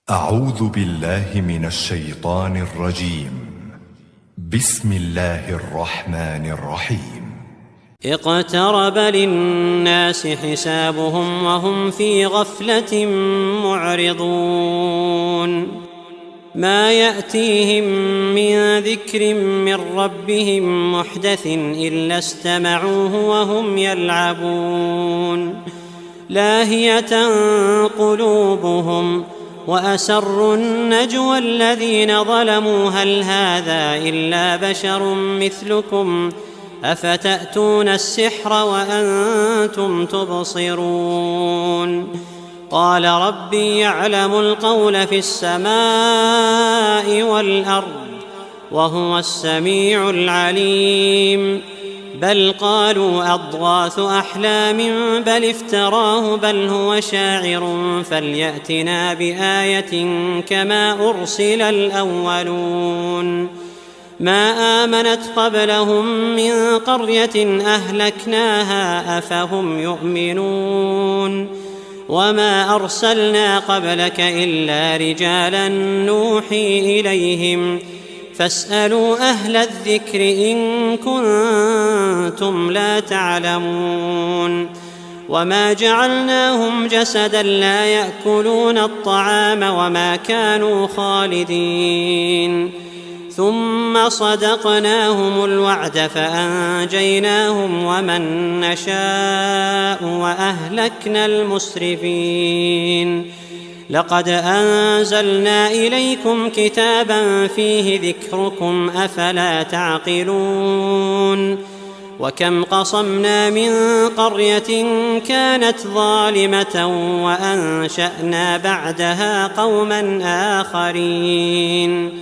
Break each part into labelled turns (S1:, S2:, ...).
S1: أعوذ بالله من الشيطان الرجيم. بسم الله الرحمن الرحيم.
S2: اقترب للناس حسابهم وهم في غفلة معرضون ما يأتيهم من ذكر من ربهم محدث إلا استمعوه وهم يلعبون لاهية قلوبهم وأسروا النجوى الذين ظلموا هل هذا إلا بشر مثلكم أفتأتون السحر وأنتم تبصرون قال ربي يعلم القول في السماء والأرض وهو السميع العليم بل قالوا أضغاث أحلام بل افتراه بل هو شاعر فليأتنا بآية كما أرسل الأولون ما آمنت قبلهم من قرية أهلكناها أفهم يؤمنون وما أرسلنا قبلك إلا رجالا نوحي إليهم فاسألوا أهل الذكر إن كنتم لا تعلمون وما جعلناهم جسدا لا يأكلون الطعام وما كانوا خالدين ثم صدقناهم الوعد فأنجيناهم ومن نشاء وأهلكنا المسرفين لقد أنزلنا إليكم كتابا فيه ذكركم أفلا تعقلون وكم قصمنا من قرية كانت ظالمة وأنشأنا بعدها قوما آخرين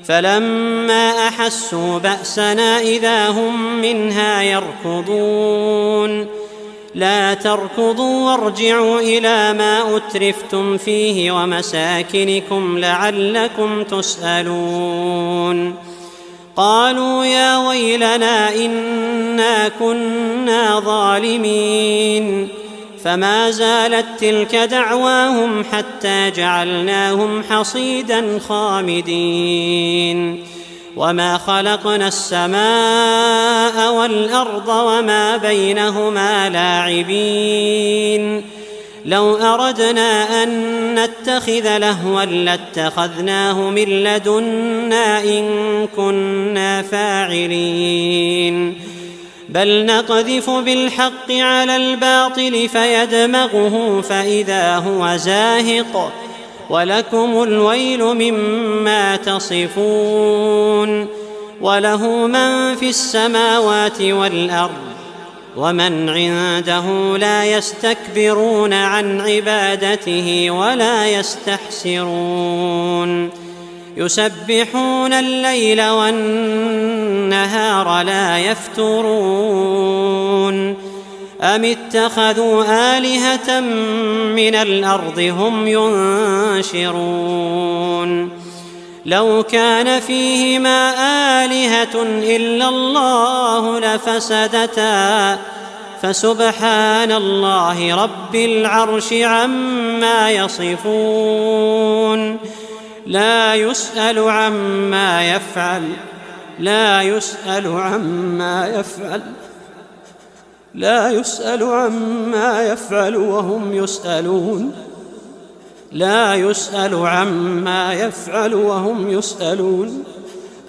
S2: فلما أحسوا بأسنا إذا هم منها يركضون لا تركضوا وارجعوا إلى ما أترفتم فيه ومساكنكم لعلكم تسألون قالوا يا ويلنا إنا كنا ظالمين فما زالت تلك دعواهم حتى جعلناهم حصيدا خامدين وما خلقنا السماء والأرض وما بينهما لاعبين لو أردنا أن نتخذ لهوا لاتخذناه من لدنا إن كنا فاعلين بل نقذف بالحق على الباطل فيدمغه فإذا هو زاهق ولكم الويل مما تصفون وله من في السماوات والأرض ومن عنده لا يستكبرون عن عبادته ولا يستحسرون يسبحون الليل والنهار لا يفترون أم اتخذوا آلهة من الأرض هم ينشرون لو كان فيهما آلهة إلا الله لفسدتا فسبحان الله رب العرش عما يصفون لا يسأل عما يفعل وهم يسألون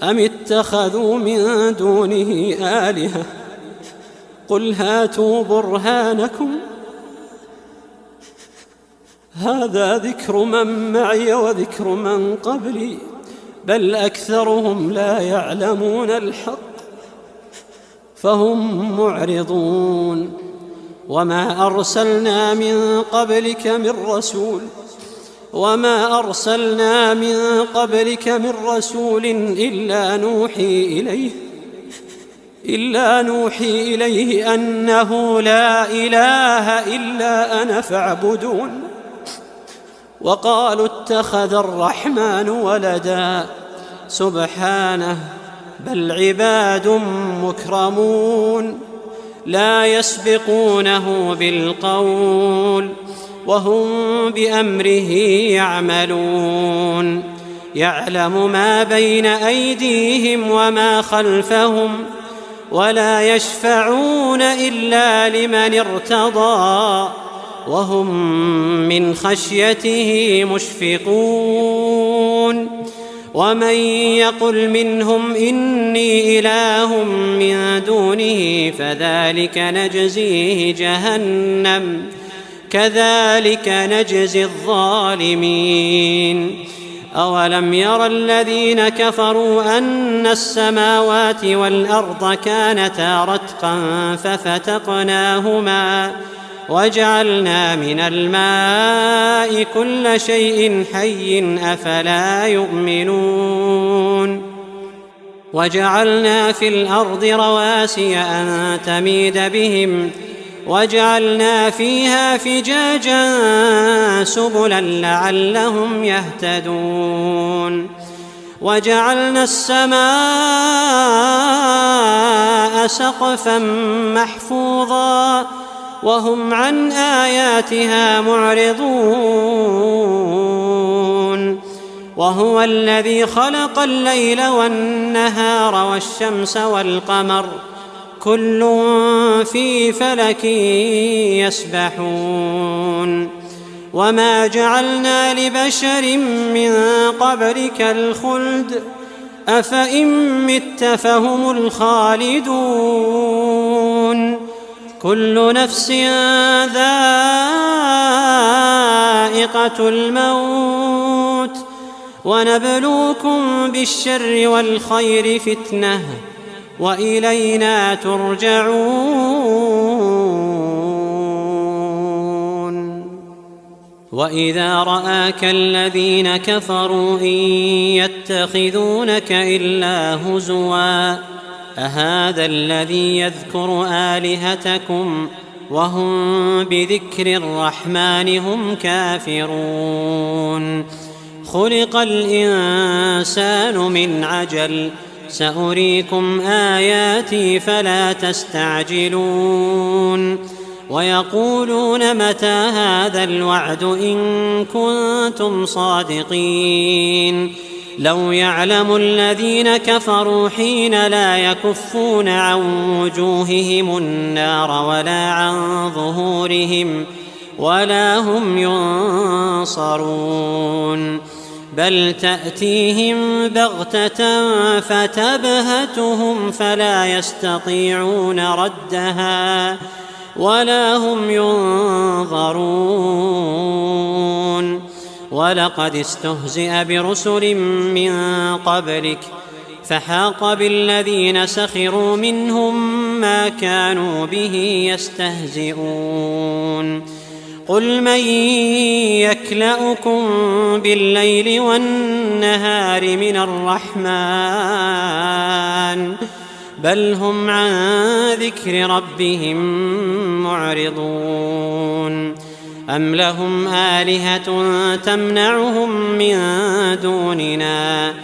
S2: أم اتخذوا من دونه آلهة قل هاتوا برهانكم هذا ذكر من معي وذكر من قبلي بل أكثرهم لا يعلمون الحق فهم معرضون وما أرسلنا من قبلك من رسول إلا نوحي إليه أنه لا إله إلا أنا فاعبدون وقالوا اتخذ الرحمن ولدا سبحانه بل عباد مكرمون لا يسبقونه بالقول وهم بأمره يعملون يعلم ما بين أيديهم وما خلفهم ولا يشفعون إلا لمن ارتضى وهم من خشيته مشفقون ومن يقل منهم إني إله من دونه فذلك نجزيه جهنم كذلك نجزي الظالمين أولم ير الذين كفروا أن السماوات والأرض كانتا رتقا ففتقناهما وجعلنا من الماء كل شيء حي أفلا يؤمنون وجعلنا في الأرض رواسي أن تميد بهم وجعلنا فيها فجاجا سبلا لعلهم يهتدون وجعلنا السماء سقفا محفوظا وهم عن آياتها معرضون وهو الذي خلق الليل والنهار والشمس والقمر كل في فلك يسبحون وما جعلنا لبشر من قبلك الخلد أفإن مت فهم الخالدون كل نفس ذائقة الموت ونبلوكم بالشر والخير فتنة وإلينا ترجعون وإذا رآك الذين كفروا إن يتخذونك إلا هزوا أهذا الذي يذكر آلهتكم وهم بذكر الرحمن هم كافرون خلق الإنسان من عجل سأريكم آياتي فلا تستعجلون ويقولون متى هذا الوعد إن كنتم صادقين لو يعلم الذين كفروا حين لا يكفون عن وجوههم النار ولا عن ظهورهم ولا هم ينصرون بل تأتيهم بغتة فتبهتهم فلا يستطيعون ردها ولا هم ينظرون ولقد استهزئ برسل من قبلك فحاق بالذين سخروا منهم ما كانوا به يستهزئون قل من يكلؤكم بالليل والنهار من الرحمن بل هم عن ذكر ربهم معرضون أم لهم آلهة تمنعهم من دوننا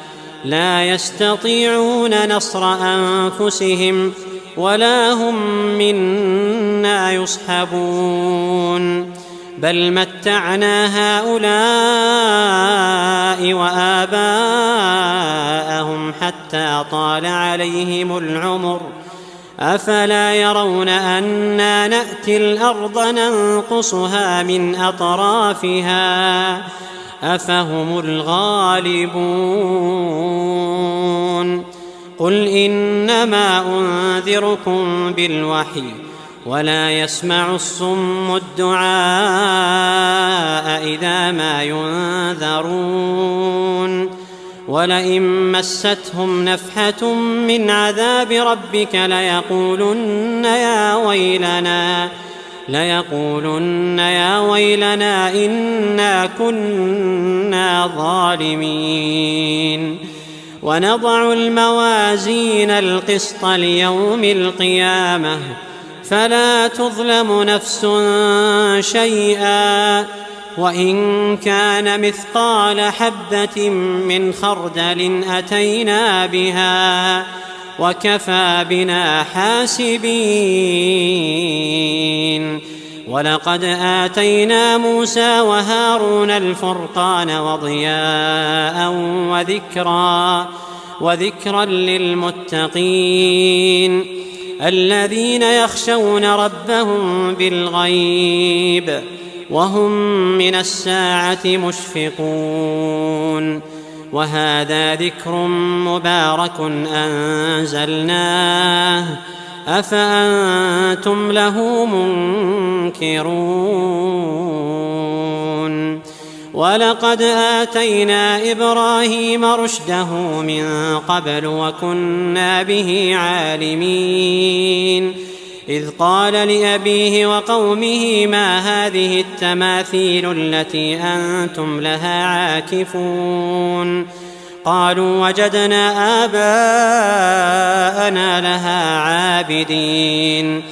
S2: لا يستطيعون نصر أنفسهم ولا هم منا يصحبون بل متعنا هؤلاء وآباءهم حتى طال عليهم العمر أفلا يرون أنا نأتي الأرض ننقصها من أطرافها أفهم الغالبون قل إنما أنذركم بالوحي ولا يسمع الصم الدعاء إذا ما ينذرون ولئن مستهم نفحة من عذاب ربك ليقولن يا ويلنا إنا كنا ظالمين ونضع الموازين القسط ليوم القيامة فلا تظلم نفس شيئا وإن كان مثقال حبة من خردل أتينا بها وكفى بنا حاسبين ولقد آتينا موسى وهارون الفرقان وضياء وذكرا للمتقين الذين يخشون ربهم بالغيب وهم من الساعة مشفقون. وهذا ذكر مبارك أنزلناه أفأنتم له منكرون. ولقد آتينا إبراهيم رشده من قبل وكنا به عالمين إذ قال لأبيه وقومه ما هذه التماثيل التي أنتم لها عاكفون قالوا وجدنا آباءنا لها عابدين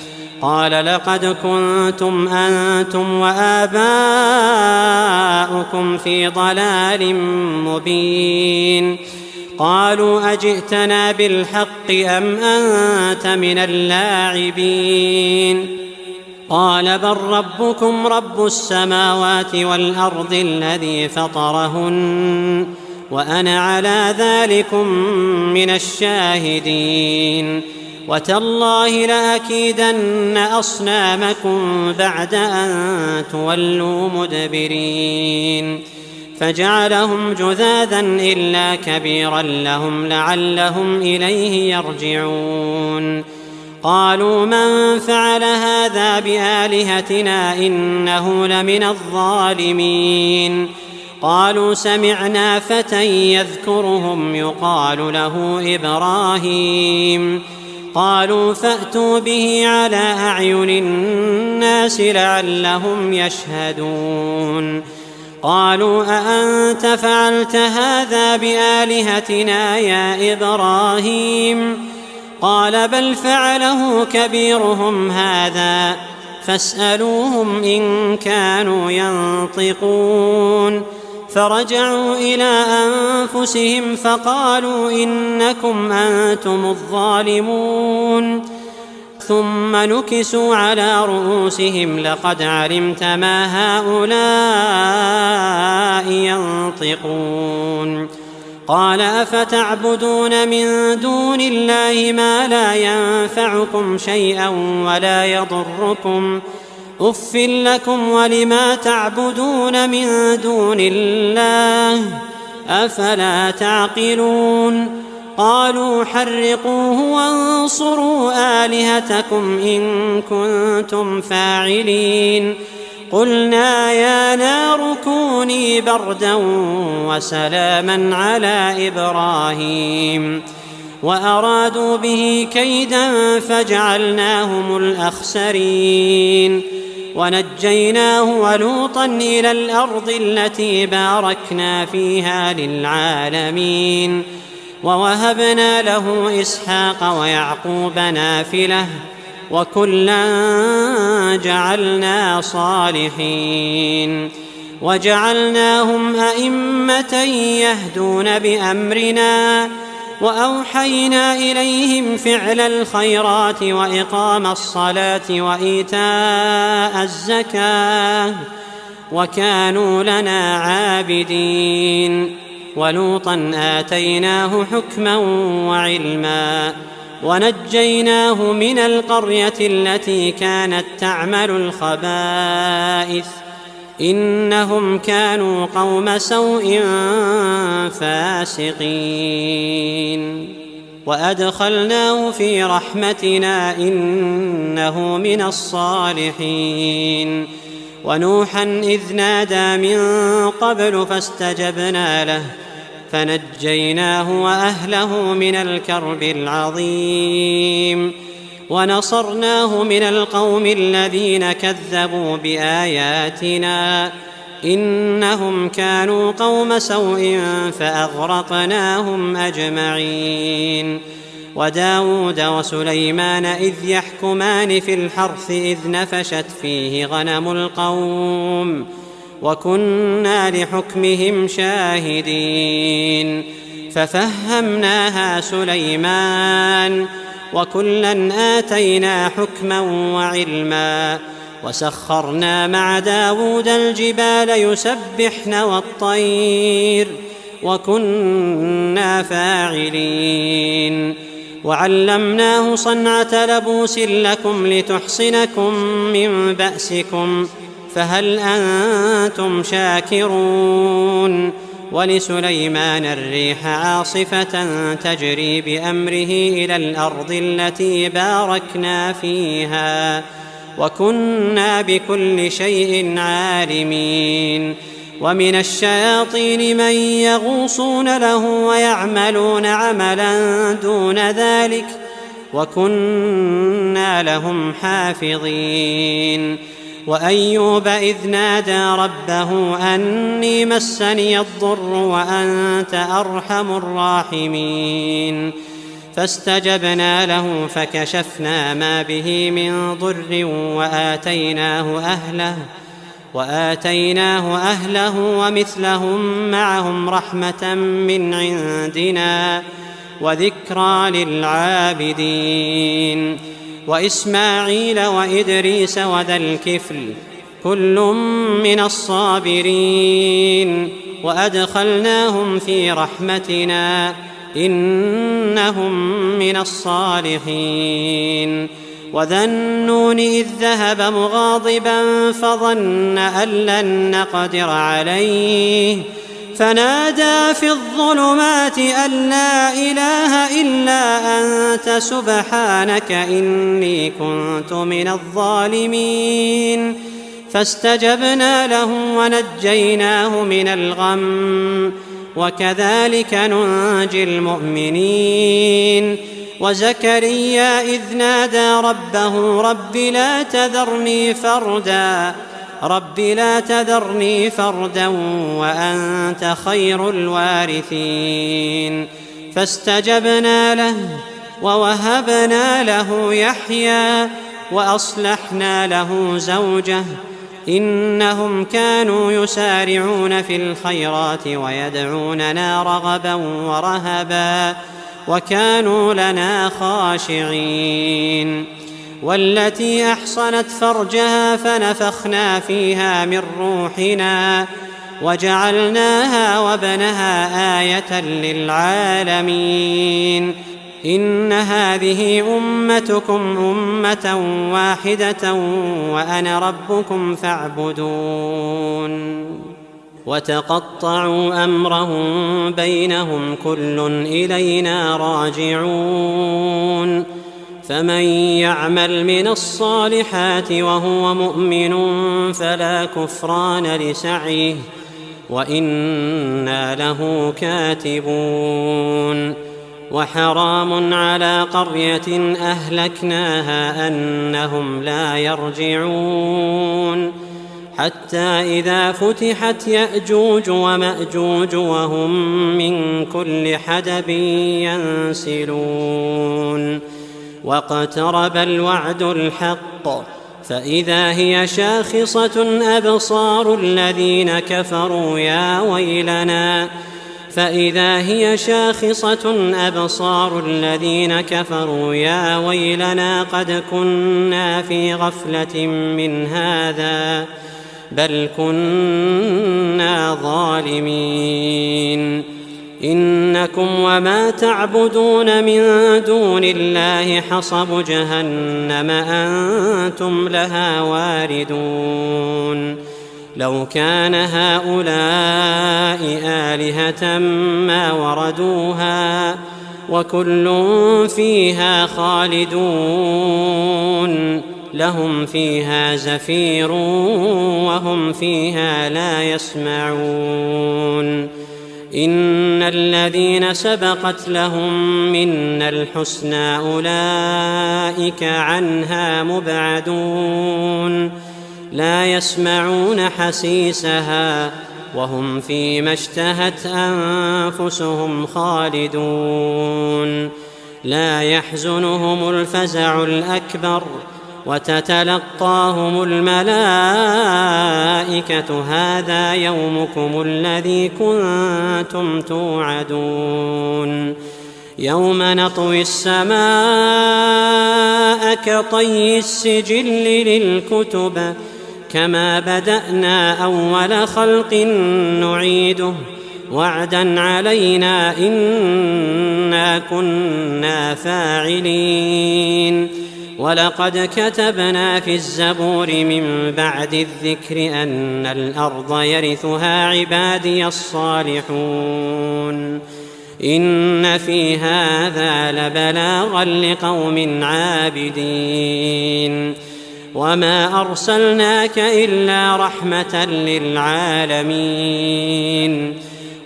S2: قال لقد كنتم أنتم وآباؤكم في ضلال مبين قالوا أجئتنا بالحق أم أنت من اللاعبين قال بل ربكم رب السماوات والأرض الذي فطرهن وأنا على ذلكم من الشاهدين وتالله لأكيدن أصنامكم بعد أن تولوا مدبرين فجعلهم جذاذا إلا كبيرا لهم لعلهم إليه يرجعون قالوا من فعل هذا بآلهتنا إنه لمن الظالمين قالوا سمعنا فتى يذكرهم يقال له إبراهيم قالوا فأتوا به على أعين الناس لعلهم يشهدون قالوا أأنت فعلت هذا بآلهتنا يا إبراهيم قال بل فعله كبيرهم هذا فاسألوهم إن كانوا ينطقون فرجعوا إلى أنفسهم فقالوا إنكم أنتم الظالمون ثم نكسوا على رؤوسهم لقد علمت ما هؤلاء ينطقون قال أفتعبدون من دون الله ما لا ينفعكم شيئا ولا يضركم أف لكم ولما تعبدون من دون الله أفلا تعقلون قالوا حرقوه وانصروا آلهتكم إن كنتم فاعلين قلنا يا نار كوني بردا وسلاما على إبراهيم وأرادوا به كيدا فجعلناهم الأخسرين ونجيناه ولوطا إلى الأرض التي باركنا فيها للعالمين ووهبنا له إسحاق ويعقوب نافلة وكلا جعلنا صالحين وجعلناهم أئمة يهدون بأمرنا وأوحينا إليهم فعل الخيرات وإقام الصلاة وإيتاء الزكاة وكانوا لنا عابدين ولوطا آتيناه حكما وعلما ونجيناه من القرية التي كانت تعمل الخبائث إنهم كانوا قوم سوء فاسقين وأدخلناه في رحمتنا إنه من الصالحين ونوحا إذ نادى من قبل فاستجبنا له فنجيناه وأهله من الكرب العظيم ونصرناه من القوم الذين كذبوا بآياتنا إنهم كانوا قوم سوء فأغرقناهم أجمعين وداود وسليمان إذ يحكمان في الحرث إذ نفشت فيه غنم القوم وكنا لحكمهم شاهدين ففهمناها سليمان وكلا آتينا حكما وعلما وسخرنا مع داود الجبال يسبحن والطير وكنا فاعلين وعلمناه صنعة لبوس لكم لتحصنكم من بأسكم فهل أنتم شاكرون ولسليمان الريح عاصفة تجري بأمره إلى الأرض التي باركنا فيها وكنا بكل شيء عالمين ومن الشياطين من يغوصون له ويعملون عملا دون ذلك وكنا لهم حافظين وأيوب إذ نادى ربه أني مسني الضر وأنت أرحم الراحمين فاستجبنا له فكشفنا ما به من ضر وآتيناه أهله ومثلهم معهم رحمة من عندنا وذكرى للعابدين وإسماعيل وإدريس وذا الكفل كل من الصابرين وأدخلناهم في رحمتنا إنهم من الصالحين وذا النون إذ ذهب مغاضبا فظن أن لن نقدر عليه فنادى في الظلمات أن لا إله إلا أنت سبحانك إني كنت من الظالمين فاستجبنا له ونجيناه من الغم وكذلك ننجي المؤمنين وزكريا إذ نادى ربه رب لا تذرني فردا وأنت خير الوارثين فاستجبنا له ووهبنا له يحيى وأصلحنا له زوجه إنهم كانوا يسارعون في الخيرات ويدعوننا رغبا ورهبا وكانوا لنا خاشعين والتي أحصنت فرجها فنفخنا فيها من روحنا وجعلناها وابنها آية للعالمين إن هذه أمتكم أمة واحدة وأنا ربكم فاعبدون وتقطعوا أمرهم بينهم كل إلينا راجعون فمن يعمل من الصالحات وهو مؤمن فلا كفران لسعيه وإنا له كاتبون وحرام على قرية أهلكناها أنهم لا يرجعون حتى إذا فتحت يأجوج ومأجوج وهم من كل حدب ينسلون واقترب الوعد الحق فإذا هي شاخصة أبصار الذين كفروا يا ويلنا قد كنا في غفلة من هذا بل كنا ظالمين إنكم وما تعبدون من دون الله حصب جهنم أنتم لها واردون لو كان هؤلاء آلهة ما وردوها وكل فيها خالدون لهم فيها زفير وهم فيها لا يسمعون إن الذين سبقت لهم منا الحسنى أولئك عنها مبعدون لا يسمعون حسيسها وهم فيما اشتهت أنفسهم خالدون لا يحزنهم الفزع الأكبر وتتلقاهم الملائكة هذا يومكم الذي كنتم توعدون يوم نطوي السماء كطي السجل للكتب كما بدأنا أول خلق نعيده وعدا علينا إنا كنا فاعلين ولقد كتبنا في الزبور من بعد الذكر أن الأرض يرثها عبادي الصالحون إن في هذا لبلاغا لقوم عابدين وما أرسلناك إلا رحمة للعالمين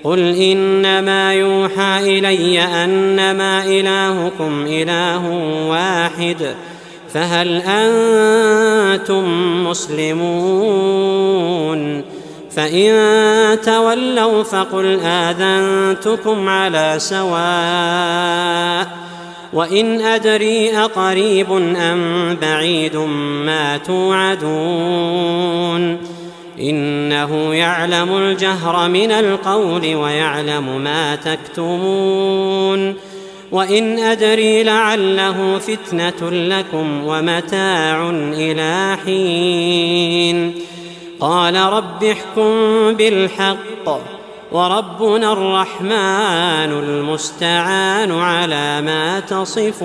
S2: قل إنما يوحى إلي أنما إلهكم إله واحد فهل أنتم مسلمون فإن تولوا فقل آذنتكم على سواء وإن أدري أقريب أم بعيد ما توعدون إنه يعلم الجهر من القول ويعلم ما تكتمون وإن أدري لعله فتنة لكم ومتاع إلى حين قال رب احكم بالحق وربنا الرحمن المستعان على ما تصفون